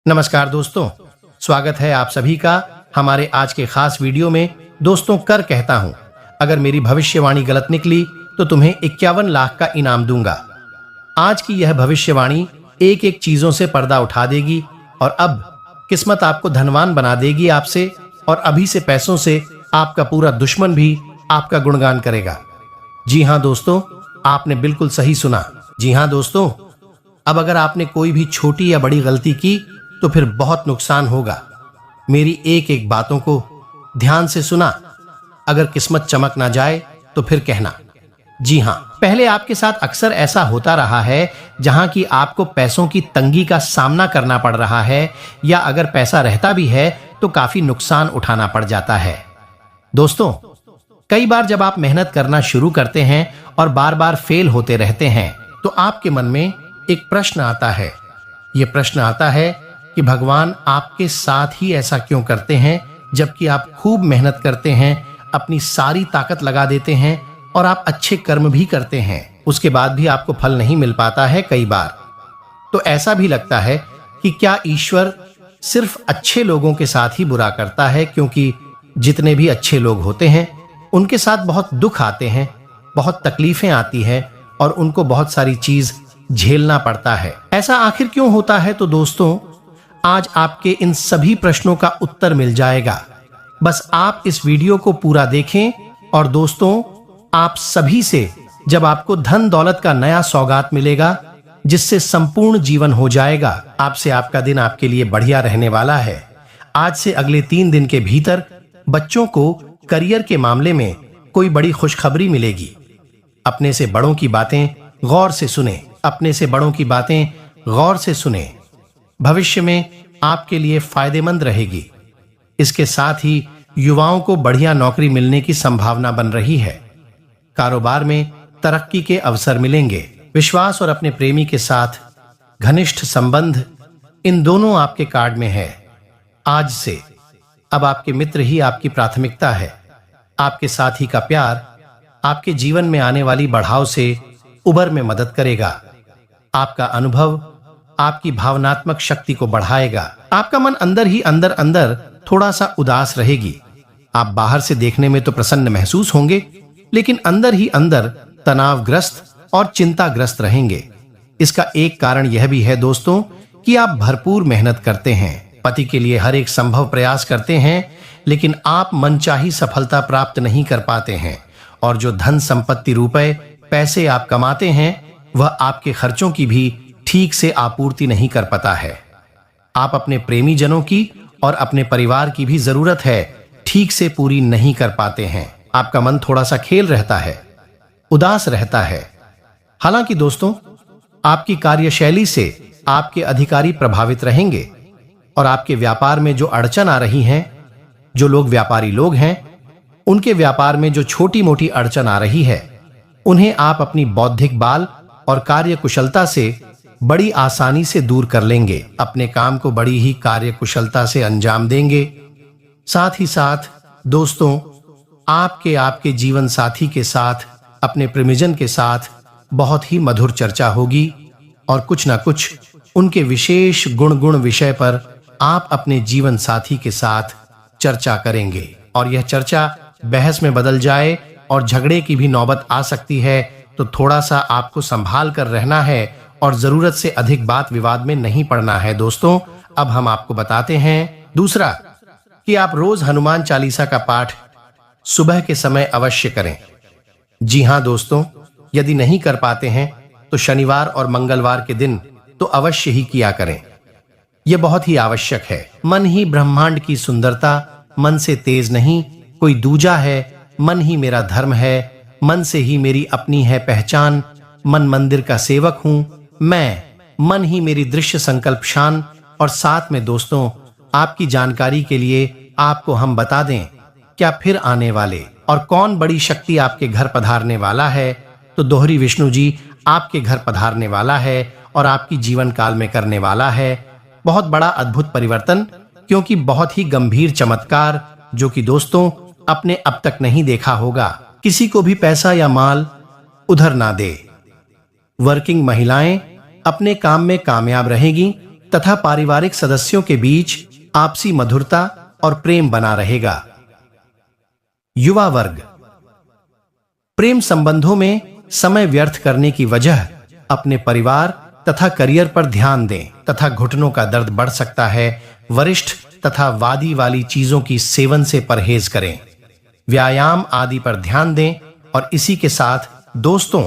नमस्कार दोस्तों, स्वागत है आप सभी का हमारे आज के खास वीडियो में। दोस्तों, कर कहता हूं, अगर मेरी भविष्यवाणी गलत निकली तो तुम्हें 51 लाख का इनाम दूंगा। आज की यह भविष्यवाणी एक एक चीजों से पर्दा उठा देगी और अब किस्मत आपको धनवान बना देगी आपसे, और अभी से पैसों से आपका पूरा दुश्मन भी आपका गुणगान करेगा। जी हां दोस्तों, आपने बिल्कुल सही सुना। जी हां दोस्तों, अब अगर आपने कोई भी छोटी या बड़ी गलती की तो फिर बहुत नुकसान होगा। मेरी एक एक बातों को ध्यान से सुना। अगर किस्मत चमक ना जाए तो फिर कहना। जी हां, पहले आपके साथ अक्सर ऐसा होता रहा है जहां की आपको पैसों की तंगी का सामना करना पड़ रहा है, या अगर पैसा रहता भी है तो काफी नुकसान उठाना पड़ जाता है। दोस्तों, कई बार जब आप मेहनत करना शुरू करते हैं और बार बार फेल होते रहते हैं तो आपके मन में एक प्रश्न आता है। यह प्रश्न आता है कि भगवान आपके साथ ही ऐसा क्यों करते हैं, जबकि आप खूब मेहनत करते हैं, अपनी सारी ताकत लगा देते हैं और आप अच्छे कर्म भी करते हैं, उसके बाद भी आपको फल नहीं मिल पाता है। कई बार तो ऐसा भी लगता है कि क्या ईश्वर सिर्फ अच्छे लोगों के साथ ही बुरा करता है, क्योंकि जितने भी अच्छे लोग होते हैं उनके साथ बहुत दुख आते हैं, बहुत तकलीफें आती हैं और उनको बहुत सारी चीज झेलना पड़ता है। ऐसा आखिर क्यों होता है? तो दोस्तों, आज आपके इन सभी प्रश्नों का उत्तर मिल जाएगा। बस आप इस वीडियो को पूरा देखें। और दोस्तों, आप सभी से जब आपको धन दौलत का नया सौगात मिलेगा जिससे संपूर्ण जीवन हो जाएगा, आपसे आपका दिन आपके लिए बढ़िया रहने वाला है। आज से अगले 3 दिन के भीतर बच्चों को करियर के मामले में कोई बड़ी खुशखबरी मिलेगी। अपने से बड़ों की बातें गौर से सुने, अपने से बड़ों की बातें गौर से सुने। भविष्य में आपके लिए फायदेमंद रहेगी। इसके साथ ही युवाओं को बढ़िया नौकरी मिलने की संभावना बन रही है। कारोबार में तरक्की के अवसर मिलेंगे। विश्वास और अपने प्रेमी के साथ घनिष्ठ संबंध, इन दोनों आपके कार्ड में है। आज से अब आपके मित्र ही आपकी प्राथमिकता है। आपके साथी का प्यार आपके जीवन में आने वाली बढ़ाव से उबर में मदद करेगा। आपका अनुभव आपकी भावनात्मक शक्ति को बढ़ाएगा। आपका मन अंदर ही अंदर थोड़ा सा उदास रहेगी। आप बाहर से देखने में तो प्रसन्न महसूस होंगे, लेकिन अंदर ही अंदर तनावग्रस्त और चिंताग्रस्त रहेंगे। इसका एक कारण यह भी है दोस्तों कि आप भरपूर मेहनत करते हैं, पति के लिए हर एक संभव प्रयास करते हैं, लेकिन आप मनचाही सफलता प्राप्त नहीं कर पाते हैं। और जो धन संपत्ति, रुपए पैसे आप कमाते हैं, वह आपके खर्चों की भी ठीक से आपूर्ति नहीं कर पाता है। आप अपने प्रेमी जनों की और अपने परिवार की भी जरूरत है ठीक से पूरी नहीं कर पाते हैं। आपका मन थोड़ा सा खेल रहता है, उदास रहता है। हालांकि दोस्तों, आपकी कार्यशैली से आपके अधिकारी प्रभावित रहेंगे और आपके व्यापार में जो अड़चन आ रही हैं, जो लोग व्यापारी लोग हैं, उनके व्यापार में जो छोटी मोटी अड़चन आ रही है, उन्हें आप अपनी बौद्धिक बाल और कार्य कुशलता से बड़ी आसानी से दूर कर लेंगे। अपने काम को बड़ी ही कार्य कुशलता से अंजाम देंगे। साथ ही साथ दोस्तों, आपके जीवन साथी के साथ, अपने प्रेमीजन के साथ बहुत ही मधुर चर्चा होगी और कुछ ना कुछ उनके विशेष गुण विषय पर आप अपने जीवन साथी के साथ चर्चा करेंगे। और यह चर्चा बहस में बदल जाए और झगड़े की भी नौबत आ सकती है, तो थोड़ा सा आपको संभाल कर रहना है और जरूरत से अधिक बात विवाद में नहीं पड़ना है। दोस्तों, अब हम आपको बताते हैं दूसरा, कि आप रोज हनुमान चालीसा का पाठ सुबह के समय अवश्य करें। जी हां दोस्तों, यदि नहीं कर पाते हैं तो शनिवार और मंगलवार के दिन तो अवश्य ही किया करें। यह बहुत ही आवश्यक है। मन ही ब्रह्मांड की सुंदरता, मन से तेज नहीं कोई दूजा है। मन ही मेरा धर्म है, मन से ही मेरी अपनी है पहचान। मन मंदिर का सेवक हूं मैं, मन ही मेरी दृश्य संकल्प शान। और साथ में दोस्तों, आपकी जानकारी के लिए आपको हम बता दें क्या फिर आने वाले और कौन बड़ी शक्ति आपके घर पधारने वाला है। तो दोहरी विष्णु जी आपके घर पधारने वाला है और आपकी जीवन काल में करने वाला है बहुत बड़ा अद्भुत परिवर्तन, क्योंकि बहुत ही गंभीर चमत्कार, जो कि दोस्तों आपने अब तक नहीं देखा होगा। किसी को भी पैसा या माल उधर ना दे। वर्किंग महिलाएं अपने काम में कामयाब रहेगी तथा पारिवारिक सदस्यों के बीच आपसी मधुरता और प्रेम बना रहेगा। युवा वर्ग, प्रेम संबंधों में समय व्यर्थ करने की वजह अपने परिवार तथा करियर पर ध्यान दें तथा घुटनों का दर्द बढ़ सकता है। वरिष्ठ तथा वादी वाली चीजों की सेवन से परहेज करें। व्यायाम आदि पर ध्यान दें और इसी के साथ दोस्तों,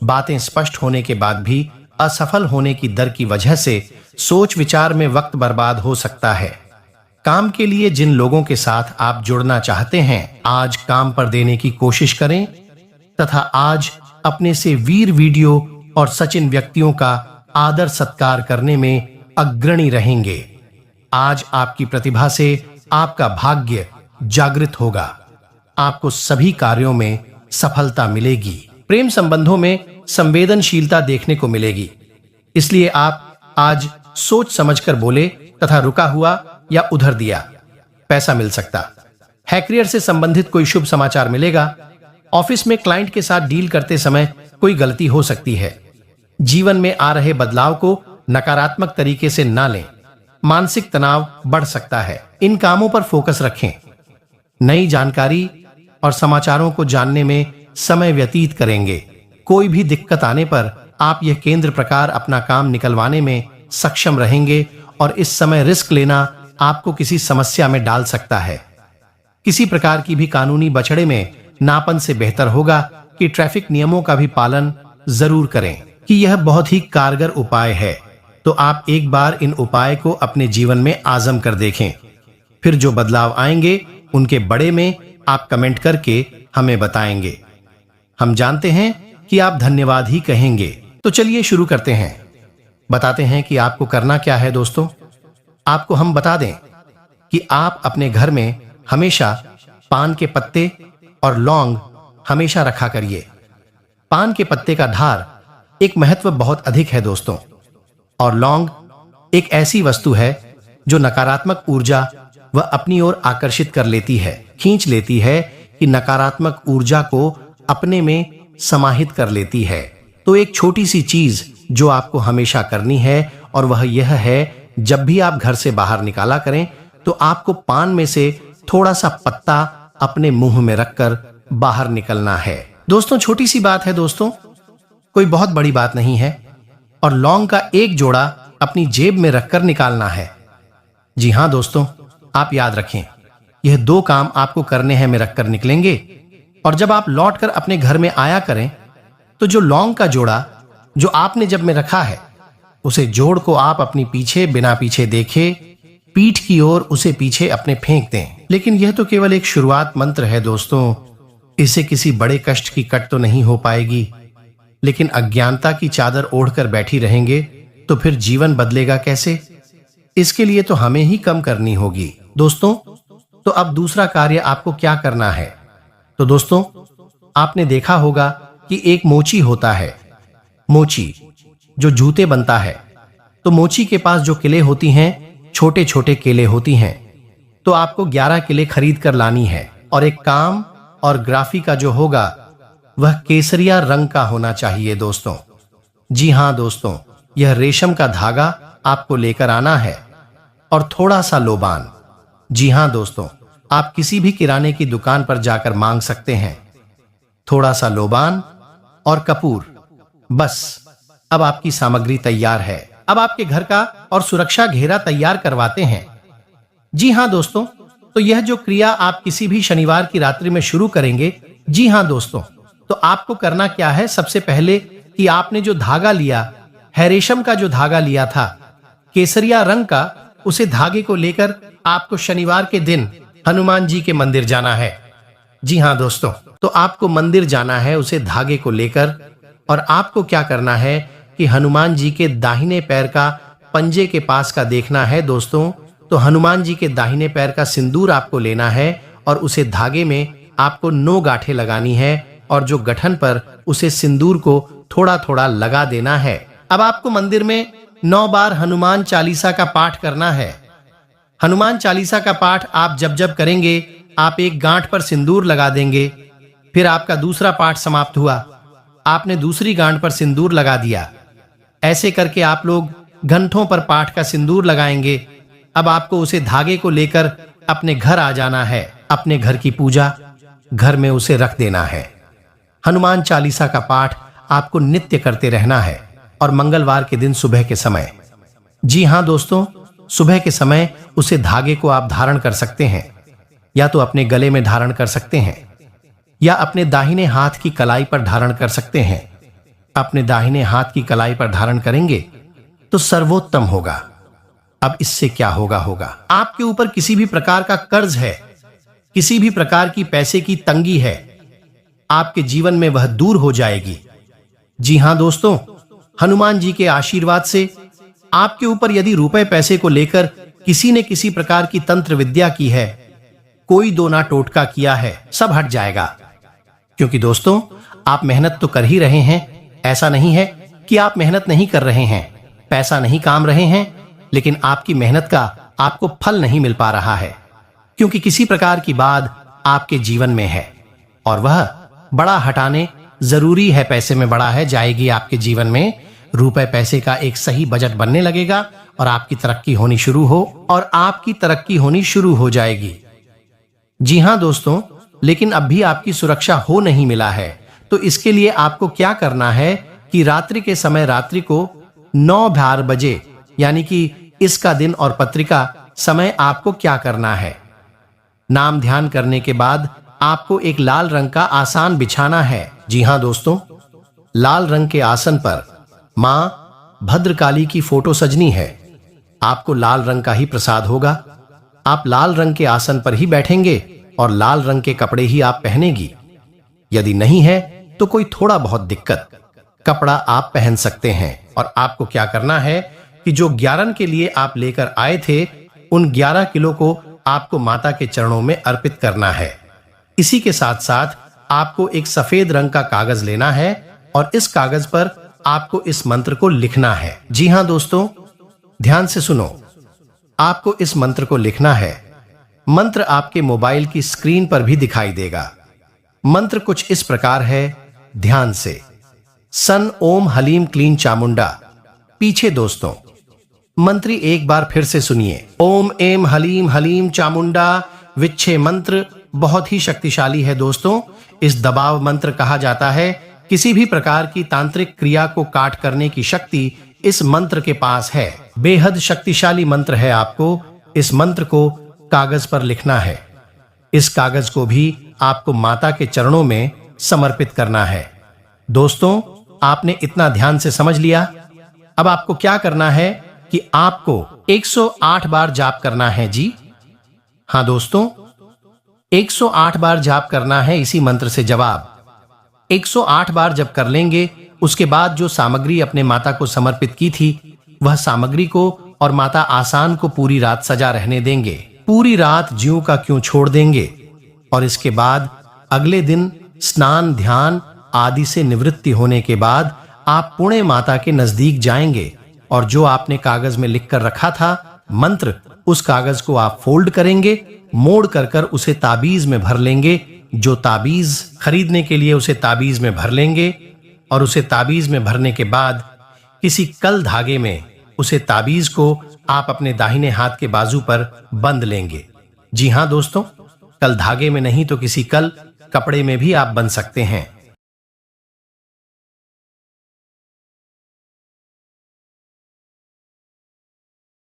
बातें स्पष्ट होने के बाद भी असफल होने की डर की वजह से सोच विचार में वक्त बर्बाद हो सकता है। काम के लिए जिन लोगों के साथ आप जुड़ना चाहते हैं, आज काम पर देने की कोशिश करें तथा आज अपने से वीर वीडियो और सचिन व्यक्तियों का आदर सत्कार करने में अग्रणी रहेंगे। आज आपकी प्रतिभा से आपका भाग्य जागृत होगा। आपको सभी कार्यों में सफलता मिलेगी। प्रेम संबंधों में संवेदनशीलता देखने को मिलेगी, इसलिए आप आज सोच समझकर बोले तथा रुका हुआ या उधर दिया पैसा मिल सकता है। करियर से संबंधित कोई शुभ समाचार मिलेगा। ऑफिस में क्लाइंट के साथ डील करते समय कोई गलती हो सकती है। जीवन में आ रहे बदलाव को नकारात्मक तरीके से ना लें। मानसिक तनाव बढ़ सकता है। इन कामों पर फोकस रखें। नई जानकारी और समाचारों को जानने में समय व्यतीत करेंगे। कोई भी दिक्कत आने पर आप यह केंद्र प्रकार अपना काम निकलवाने में सक्षम रहेंगे और इस समय रिस्क लेना आपको किसी समस्या में डाल सकता है। किसी प्रकार की भी कानूनी बछड़े में नापन से बेहतर होगा कि ट्रैफिक नियमों का भी पालन जरूर करें कि यह बहुत ही कारगर उपाय है। तो आप एक बार इन उपाय को अपने जीवन में आजम कर देखें। फिर जो बदलाव आएंगे उनके बड़े में आप कमेंट करके हमें बताएंगे। हम जानते हैं कि आप धन्यवाद ही कहेंगे। तो चलिए शुरू करते हैं। बताते हैं कि आपको करना क्या है। दोस्तों, आपको हम बता दें कि आप अपने घर में हमेशा पान के पत्ते और लौंग हमेशा रखा करिए। पान के पत्ते का धार एक महत्व बहुत अधिक है दोस्तों, और लौंग एक ऐसी वस्तु है जो नकारात्मक ऊर्जा वह अपनी ओर आकर्षित कर लेती है, खींच लेती है कि नकारात्मक ऊर्जा को अपने में समाहित कर लेती है। तो एक छोटी सी चीज जो आपको हमेशा करनी है और वह यह है, जब भी आप घर से बाहर निकाला करें तो आपको पान में से थोड़ा सा पत्ता अपने मुंह में रखकर बाहर निकलना है। दोस्तों, छोटी सी बात है दोस्तों, कोई बहुत बड़ी बात नहीं है। और लौंग का एक जोड़ा अपनी जेब में रखकर निकालना है। जी हां दोस्तों, आप याद रखें, यह दो काम आपको करने हैं में रखकर निकलेंगे। और जब आप लौटकर अपने घर में आया करें तो जो लौंग का जोड़ा जो आपने जब में रखा है, उसे जोड़ को आप अपनी पीछे बिना पीछे देखे पीठ की ओर उसे पीछे अपने फेंक दें। लेकिन यह तो केवल एक शुरुआत मंत्र है दोस्तों, इससे किसी बड़े कष्ट की कट तो नहीं हो पाएगी। लेकिन अज्ञानता की चादर ओढ़कर बैठी रहेंगे तो फिर जीवन बदलेगा कैसे? इसके लिए तो हमें ही कम करनी होगी दोस्तों। तो अब दूसरा कार्य आपको क्या करना है? तो दोस्तों, आपने देखा होगा कि एक मोची होता है, मोची जो जूते बनता है। तो मोची के पास जो किले होती हैं, छोटे छोटे केले होती हैं। तो आपको 11 किले खरीद कर लानी है और एक काम और ग्राफी का जो होगा वह केसरिया रंग का होना चाहिए दोस्तों। जी हां दोस्तों, यह रेशम का धागा आपको लेकर आना है और थोड़ा सा लोबान। जी हां दोस्तों, आप किसी भी किराने की दुकान पर जाकर मांग सकते हैं। थोड़ा सा लोबान और कपूर, बस अब आपकी सामग्री तैयार है। अब आपके घर का और सुरक्षा घेरा तैयार करवाते हैं। जी हां दोस्तों, तो यह जो क्रिया आप किसी भी शनिवार की रात्रि में शुरू करेंगे। जी हां दोस्तों, तो आपको करना क्या है? सबसे पहले कि आपने जो धागा लिया है, रेशम का जो धागा लिया था केसरिया रंग का, उसे धागे को लेकर आपको शनिवार के दिन हनुमान जी के मंदिर जाना है। जी हां दोस्तों, तो आपको मंदिर जाना है उसे धागे को लेकर। और आपको क्या करना है कि हनुमान जी के दाहिने पैर का पंजे के पास का देखना है दोस्तों। तो हनुमान जी के दाहिने पैर का सिंदूर आपको लेना है और उसे धागे में आपको 9 गांठें लगानी है और जो गठन पर उसे सिंदूर को थोड़ा थोड़ा लगा देना है। अब आपको मंदिर में 9 बार हनुमान चालीसा का पाठ करना है। हनुमान चालीसा का पाठ आप जब जब करेंगे, आप एक गांठ पर सिंदूर लगा देंगे। फिर आपका दूसरा पाठ समाप्त हुआ, आपने दूसरी गांठ पर सिंदूर लगा दिया। ऐसे करके आप लोग घंटों पर पाठ का सिंदूर लगाएंगे। अब आपको उसे धागे को लेकर अपने घर आ जाना है। अपने घर की पूजा घर में उसे रख देना है। हनुमान चालीसा का पाठ आपको नित्य करते रहना है और मंगलवार के दिन सुबह के समय, जी हां दोस्तों, सुबह के समय उसे धागे को आप धारण कर सकते हैं, या तो अपने गले में धारण कर सकते हैं या अपने दाहिने हाथ की कलाई पर धारण कर सकते हैं। अपने दाहिने हाथ की कलाई पर धारण करेंगे तो सर्वोत्तम होगा। अब इससे क्या होगा, आपके ऊपर किसी भी प्रकार का कर्ज है, किसी भी प्रकार की पैसे की तंगी है, आपके जीवन में वह दूर हो जाएगी। जी हां दोस्तों, हनुमान जी के आशीर्वाद से आपके ऊपर यदि रुपए पैसे को लेकर किसी ने किसी प्रकार की तंत्र विद्या की है, कोई दो ना टोटका किया है, सब हट जाएगा। क्योंकि दोस्तों, आप मेहनत तो कर ही रहे हैं। ऐसा नहीं है कि आप मेहनत नहीं कर रहे हैं, पैसा नहीं काम रहे हैं, लेकिन आपकी मेहनत का आपको फल नहीं मिल पा रहा है, क्योंकि किसी प्रकार की बात आपके जीवन में है और वह बड़ा हटाने जरूरी है। पैसे में बड़ा है, जाएगी आपके जीवन में रुपए पैसे का एक सही बजट बनने लगेगा और आपकी तरक्की होनी शुरू हो जाएगी। जी हां दोस्तों, लेकिन अब भी आपकी सुरक्षा हो नहीं मिला है, तो इसके लिए आपको क्या करना है कि रात्रि के समय, रात्रि को 9-12 बजे, यानी कि इसका दिन और पत्रिका समय आपको क्या करना है। नाम ध्यान करने के बाद आपको एक लाल रंग का आसन बिछाना है। जी हां दोस्तों, लाल रंग के आसन पर मां भद्रकाली की फोटो सजनी है। आपको लाल रंग का ही प्रसाद होगा। आप लाल रंग के आसन पर ही बैठेंगे और लाल रंग के कपड़े ही आप पहनेगी। यदि नहीं है तो कोई थोड़ा बहुत दिक्कत कपड़ा आप पहन सकते हैं। और आपको क्या करना है कि जो 11 के लिए आप लेकर आए थे, उन 11 किलो को आपको माता के चरणों में अर्पित करना है। इसी के साथ साथ आपको एक सफेद रंग का कागज लेना है और इस कागज पर आपको इस मंत्र को लिखना है। जी हां दोस्तों, ध्यान से सुनो, आपको इस मंत्र को लिखना है। मंत्र आपके मोबाइल की स्क्रीन पर भी दिखाई देगा। मंत्र कुछ इस प्रकार है, ध्यान से। सन ओम हलीम क्लीन चामुंडा। पीछे दोस्तों मंत्री एक बार फिर से सुनिए। ओम एम हलीम हलीम चामुंडा विच्छे मंत्र बहुत ही शक्तिशाली है दोस्तों। इस दबाव मंत्र कहा जाता है। किसी भी प्रकार की तांत्रिक क्रिया को काट करने की शक्ति इस मंत्र के पास है। बेहद शक्तिशाली मंत्र है। आपको इस मंत्र को कागज पर लिखना है। इस कागज को भी आपको माता के चरणों में समर्पित करना है। दोस्तों, आपने इतना ध्यान से समझ लिया। अब आपको क्या करना है कि आपको 108 बार जाप करना है। जी हां दोस्तों, 108 बार जाप करना है इसी मंत्र से। जवाब 108 बार जब कर लेंगे, उसके बाद जो सामग्री अपने माता को समर्पित की थी, वह सामग्री को और माता आसान को पूरी रात सजा रहने देंगे। पूरी रात ज्यों का क्यों छोड़ देंगे और इसके बाद अगले दिन स्नान ध्यान आदि से निवृत्ति होने के बाद आप पुणे माता के नजदीक जाएंगे और जो आपने कागज में लिख कर रखा था मंत्र, उस कागज को आप फोल्ड करेंगे, मोड़ कर उसे ताबीज में भर लेंगे। जो ताबीज खरीदने के लिए उसे ताबीज में भर लेंगे और उसे ताबीज में भरने के बाद किसी कल धागे में उसे ताबीज को आप अपने दाहिने हाथ के बाजू पर बंद लेंगे। जी हां दोस्तों, कल धागे में नहीं तो किसी कल कपड़े में भी आप बंध सकते हैं।